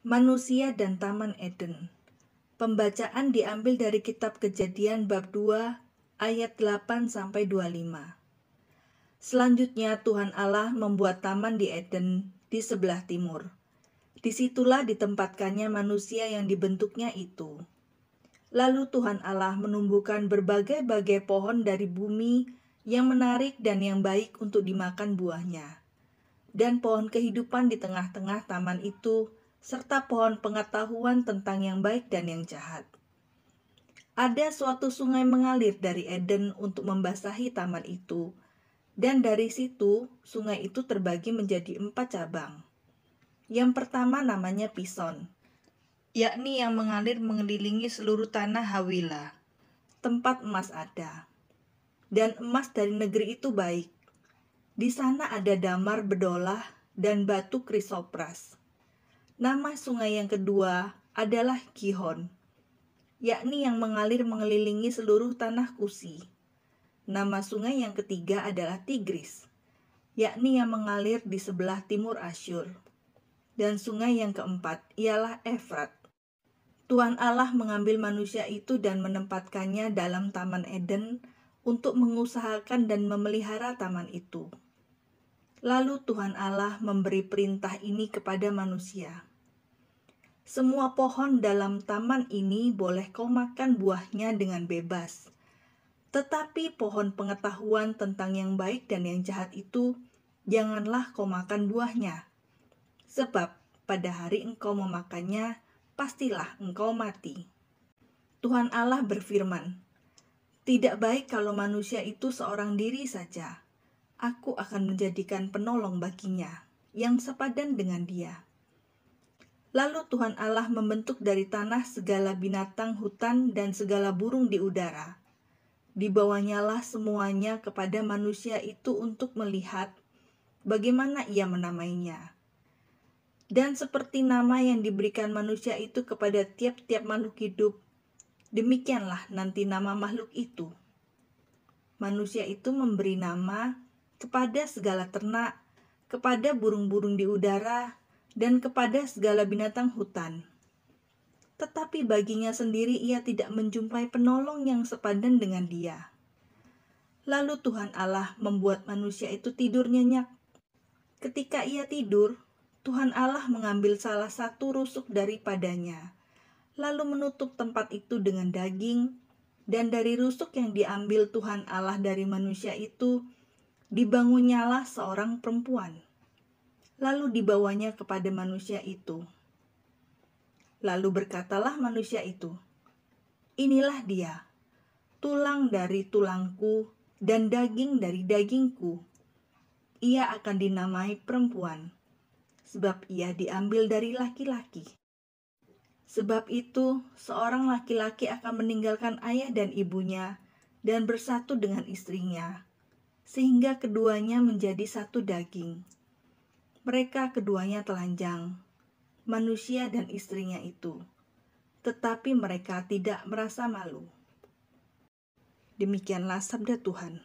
Manusia dan Taman Eden. Pembacaan diambil dari kitab Kejadian bab 2 ayat 8-25. Selanjutnya Tuhan Allah membuat taman di Eden di sebelah timur. Disitulah ditempatkannya manusia yang dibentuknya itu. Lalu Tuhan Allah menumbuhkan berbagai-bagai pohon dari bumi yang menarik dan yang baik untuk dimakan buahnya. Dan pohon kehidupan di tengah-tengah taman itu, serta pohon pengetahuan tentang yang baik dan yang jahat. Ada suatu sungai mengalir dari Eden untuk membasahi taman itu, dan dari situ sungai itu terbagi menjadi 4 cabang. Yang pertama namanya Pison, yakni yang mengalir mengelilingi seluruh tanah Hawila, tempat emas ada. Dan emas dari negeri itu baik. Di sana ada damar bedolah dan batu krisopras. Nama sungai yang kedua adalah Gihon, yakni yang mengalir mengelilingi seluruh tanah Kusi. Nama sungai yang ketiga adalah Tigris, yakni yang mengalir di sebelah timur Asyur. Dan sungai yang keempat ialah Efrat. Tuhan Allah mengambil manusia itu dan menempatkannya dalam Taman Eden untuk mengusahakan dan memelihara taman itu. Lalu Tuhan Allah memberi perintah ini kepada manusia. Semua pohon dalam taman ini boleh kau makan buahnya dengan bebas. Tetapi pohon pengetahuan tentang yang baik dan yang jahat itu, janganlah kau makan buahnya. Sebab pada hari engkau memakannya, pastilah engkau mati. Tuhan Allah berfirman, tidak baik kalau manusia itu seorang diri saja. Aku akan menjadikan penolong baginya, yang sepadan dengan dia. Lalu Tuhan Allah membentuk dari tanah segala binatang hutan dan segala burung di udara. Dibawanyalah semuanya kepada manusia itu untuk melihat bagaimana ia menamainya. Dan seperti nama yang diberikan manusia itu kepada tiap-tiap makhluk hidup, demikianlah nanti nama makhluk itu. Manusia itu memberi nama kepada segala ternak, kepada burung-burung di udara, dan kepada segala binatang hutan. Tetapi baginya sendiri ia tidak menjumpai penolong yang sepadan dengan dia. Lalu Tuhan Allah membuat manusia itu tidur nyenyak. Ketika ia tidur, Tuhan Allah mengambil salah satu rusuk daripadanya, lalu menutup tempat itu dengan daging, dan dari rusuk yang diambil Tuhan Allah dari manusia itu, dibangunnyalah seorang perempuan. Lalu dibawanya kepada manusia itu. Lalu berkatalah manusia itu, inilah dia, tulang dari tulangku dan daging dari dagingku. Ia akan dinamai perempuan, sebab ia diambil dari laki-laki. Sebab itu, seorang laki-laki akan meninggalkan ayah dan ibunya dan bersatu dengan istrinya, sehingga keduanya menjadi satu daging. Mereka keduanya telanjang, manusia dan istrinya itu, tetapi mereka tidak merasa malu. Demikianlah sabda Tuhan.